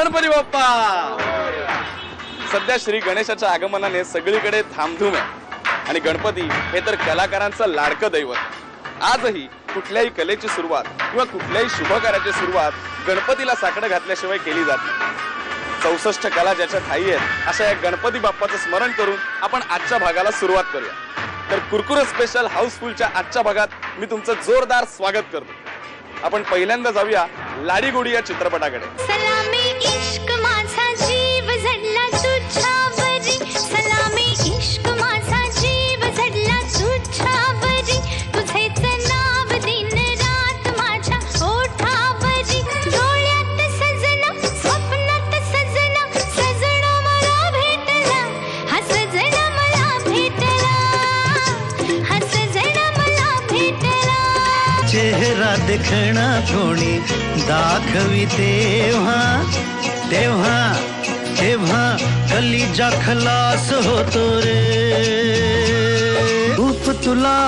गणपती बाप्पा. सध्या श्री गणेशाच्या आगमनाने सगळीकडे धामधूम आहे आणि गणपती हे तर कलाकारांचं लाडकं दैवत. आजही कुठल्याही कलेची सुरुवात किंवा कुठल्याही शुभ कार्याची सुरुवात गणपतीला साकडं घातल्याशिवाय केली जात नाही. 64 कला ज्याच्या ठाई आहेत अशा या गणपती बाप्पाचं स्मरण करून आपण आजच्या भागाला सुरुवात करूया. तर कुरकुरे स्पेशल हाऊसफुलच्या आजच्या भागात मी तुमचं जोरदार स्वागत करतो. आपण पहिल्यांदा जाऊया लाडी गोडी या चित्रपटाकडे. सलामी इश्क माझा जीव झडला तुझ्यावरी, सलामी इश्क माझा जीव झडला तुझ्यावरी, तुझेच नाव दिन रात माझ्या ओठावरी, डोळ्यात सजना स्वप्नात सजना, सजना मला भेटला, हा सजना मला भेटला, हा सजना मला भेटला. चेहरा देखना थोडी दाखवी तेव्हा तेव्हा तेव्हा कलिजा खलास होतो रे. रूप तुला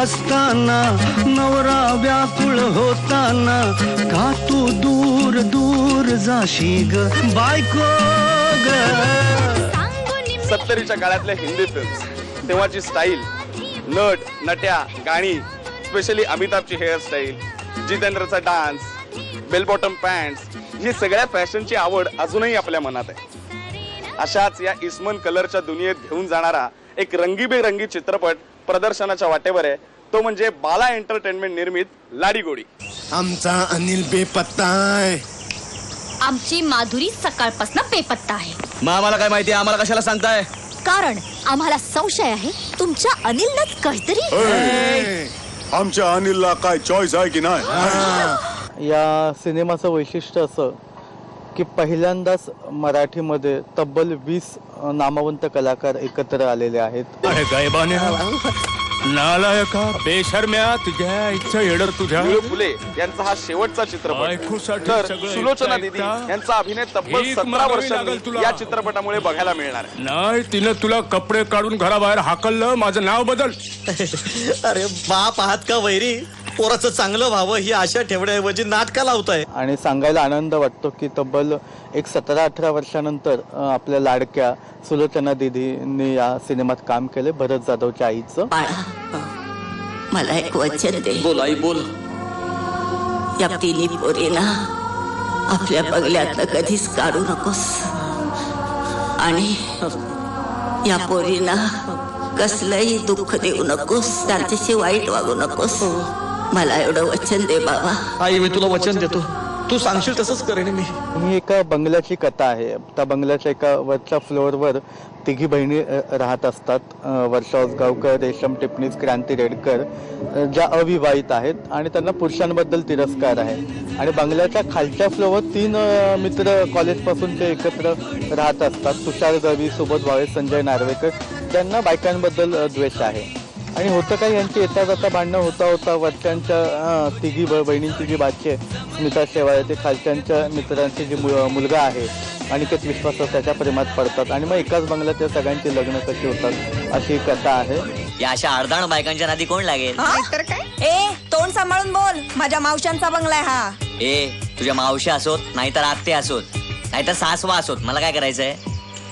असताना नवरा व्याकुळ होताना, का तू दूर दूर जाशी ग बायको ग. 70च्या काळातल्या हिंदी फिल्म्स, तेव्हाची स्टाईल, नट नट्या, गाणी, स्पेशली अमिताभची हेअरस्टाईल, जितेंद्रचा डान्स, बेल बॉटम पॅन्ट्स, ही सगळ्या फॅशनची आवड अजूनही आपल्या मनात आहे. अशाच या इस्मन कलरच्या दुनियेत घेऊन जाणारा एक रंगीबेरंगी चित्रपट प्रदर्शनाच्या वाटेवर आहे. तो म्हणजे बाला एंटरटेनमेंट निर्मित लाडी गोडी. आमचा अनिल बेपत्ता आहे. आमची माधुरी सकाळपासून बेपत्ता आहे. मग आम्हाला काय माहिती, आम्हाला कशाला सांगताय? कारण आम्हाला संशय आहे तुमच्या अनिललाच काहीतरी. आमच्या अनिलला काय चॉईस आहे की नाही? या सिनेमाचं वैशिष्ट्य असं की पहिल्यांदाच मराठीमध्ये तब्बल 20 नामवंत कलाकार एकत्र आलेले आहेत. अरे गायबान्या, नालायका, बेशर्म्या, तुझ्या इच्छा येडर तुझ्या. निळू फुले यांचा हा शेवटचा चित्रपट. बायकोसाठी तर सगळं सुलोचना एकटा दीदी एकटा. यांचा अभिनय तब्बल भीक 17 मागावी वर्षांनी लागेल तुला. या चित्रपटामुळे बघायला मिळणार आहे. नाही, तिनं तुला कपडे काढून घराबाहेर हाकललं, माझं नाव बदल. अरे बाप आहात का वैरी? पोराचं चांगलं व्हावं ही आशा ठेवण्याऐवजी नाटका लावताय. आणि सांगायला आनंद वाटतो की तब्बल एक 17-18 वर्षानंतर आपल्या लाडक्या सुलोचना दीदींनी या सिनेमात काम केले, भरत जाधवच्या आईचं. मला एक वचन दे. बोल आई बोल. या तिन्ही पोरींना आपल्या बंगल्यातनं कधीच काढू नकोस आणि या पोरींना कसलंही दुःख देऊ नकोस, त्यांच्याशी वाईट वागू नकोस. मला एवढं वचन दे बाबा. आई मी तुला वचन देतो, तू सांगशील तसंच करेन मी. ही एका बंगल्याची कथा आहे. त्या बंगल्याच्या एका वरच्या फ्लोअरवर तिघी बहिणी राहत असतात. वर्षा उसगावकर, रेशम टिपणीस, क्रांती रेडकर, ज्या अविवाहित आहेत आणि त्यांना पुरुषांबद्दल तिरस्कार आहे. आणि बंगल्याच्या खालच्या फ्लोअरवर 3 मित्र कॉलेजपासून ते एकत्र राहत असतात. तुषार गवी, सुबोध भावे, संजय नार्वेकर, ज्यांना बायकांबद्दल द्वेष आहे. आणि होतं काय, यांची येता जाता भांडणं होता वरच्यांच्या तिघी बहिणींची जी बाची आहे स्मिता शेवाळे, ते खालच्यांच्या मित्रांची जी मुलगा आहे अनिकेत विश्वास, त्याच्या प्रेमात पडतात आणि मग एकाच बंगल्यात त्या सगळ्यांची लग्न कशी होतात अशी कथा आहे. या अशा अर्धाण बायकांच्या नादी कोण लागेल? तर काय? ए तोंड सांभाळून बोल, माझ्या मावशांचा बंगला आहे हा. ए तुझ्या मावशी असोत, नाहीतर आत्ते असोत, नाहीतर सासवा असोत, मला काय करायचंय?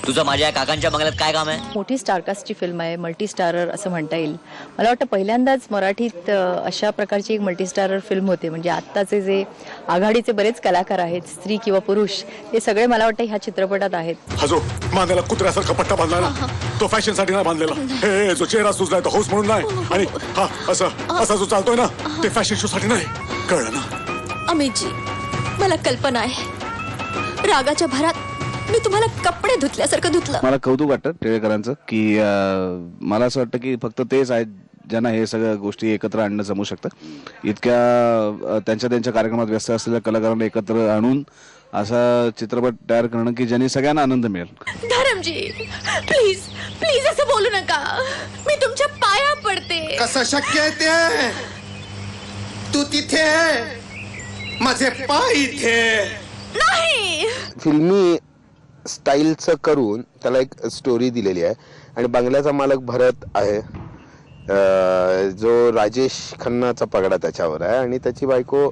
तुझं माझ्या काकांच्या बंगल्यात काय काम आहे? मोठी स्टारकास्टची फिल्म आहे, मल्टी स्टारर असं म्हणता येईल. मला वाटतं पहिल्यांदाच मराठीत अशा प्रकारची एक मल्टी स्टारर फिल्म होते. म्हणजे आत्ताचे जे आघाडीचे बरेच कलाकार आहेत, स्त्री किंवा पुरुष, ते सगळे मला वाटतं ह्या चित्रपटात आहेत. हा जो मांगाला कुत्र्यासारखा पट्टा बांधला ना, तो फॅशन साठी नाही बांधलेला. हे जो चेहरा सुजलाय तो हौस म्हणून नाही, आणि हा असा जो चालतोय ना, ते फॅशन शो साठी नाही. कळलं ना? अमितजी, मला कल्पना आहे, रागाच्या भरात मी तुम्हाला कपडे धुतल्यासारखं धुतलं. मला कौतुक वाटतं टिळेकरांचं की मला असं वाटतं की फक्त तेच आहेत ज्यांना हे सगळ्या गोष्टी एकत्र आणणं जमू शकतं. इतक्या त्यांच्या कार्यक्रमात व्यस्त असलेल्या कलाकारांना एकत्र आणून असा चित्रपट तयार करणं की ज्यांनी सगळ्यांना आनंद मिळेल. धरमजी, प्लीज प्लीज असं बोलू नका, मी तुमच्या पाया पडते. कसं शक्य आहे ते? तू तिथे, माझे पाय इथे. नाही, फिल्मी स्टाईलचं करून त्याला एक स्टोरी दिलेली आहे आणि बंगल्याचा मालक भरत आहे. जो राजेश खन्नाचा पगडा त्याच्यावर आहे आणि त्याची बायको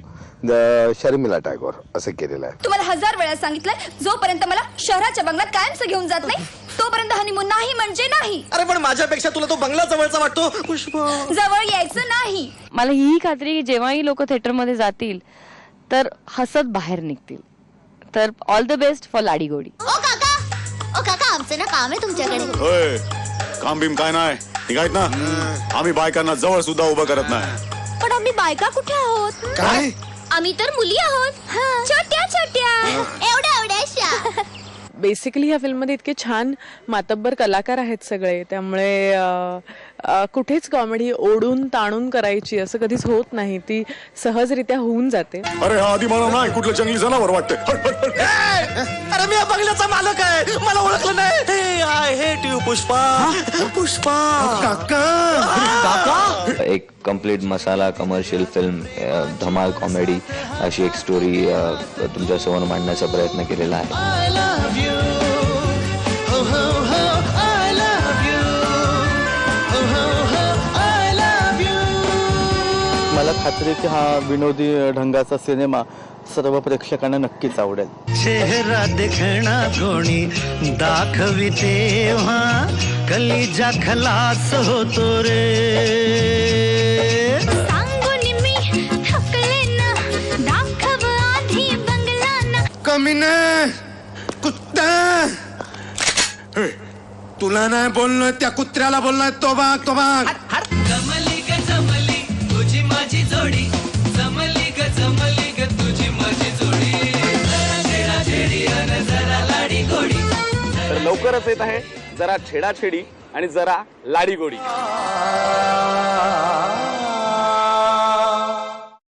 शर्मिला टॅगोर असं केलेलं आहे. तुम्हाला 1000 वेळा सांगितलंय, जोपर्यंत मला शहराच्या बंगल्यात कायमचं घेऊन जात नाही तोपर्यंत हनीमून नाही म्हणजे नाही. अरे पण माझ्यापेक्षा तुला तो बंगला जवळचा वाटतो. पुष्पा जवळ यायचं नाही. मला ही खात्री की जेव्हाही लोक थिएटरमध्ये जातील तर हसत बाहेर निघतील. तर ऑल द बेस्ट फॉर लाडी गोडी. ओ काका आमचं ना काम आहे तुमच्याकडे. होय, काम बिम काय नाही निघायत ना. आम्ही बायकांना जवळ सुद्धा उभं करत नाही. पण आम्ही बायका कुठे आहोत? काय आम्ही तर मुली आहोत, छोट्या छोट्या एवढ्याशा. बेसिकली ह्या फिल्ममध्ये इतके छान मातब्बर कलाकार आहेत सगळे, त्यामुळे कुठेच कॉमेडी ओढून ताणून करायची असं कधीच होत नाही. ती सहजरित्या होऊन जाते. अरे हा आधी मला नाही कुठलं जंगली जनावर वाटते. अरे मी या बंगल्याचा मालक आहे, मला ओळखलं नाही. I hate you Pushpa. Pushpa काका. एक कम्प्लीट मसाला कमर्शियल फिल्म, धमाल कॉमेडी अशी एक स्टोरी तुमच्यासमोर मांडण्याचा प्रयत्न केलेला आहे. मला खात्री आहे की हा विनोदी ढंगाचा सिनेमा सर्व प्रेक्षकांना नक्कीच आवडेल. चेहरा देखना कोणी दाखवी तेव्हा कलिजा खलास होतो रे. सांगून मी थकले ना, दाखव आधी बंगला ना. कमीने कुत्ता, तुला नाही बोललोय त्या कुत्र्याला बोललोय. तो बाग जमली ग जमली तुझी माझी जोडी, जमली ग तुझी माझी जोडी. जरा छेडी अन जरा लाडी गोडी. तर लवकरच येत आहे जरा छेडाछेडी आणि जरा लाडी गोडी.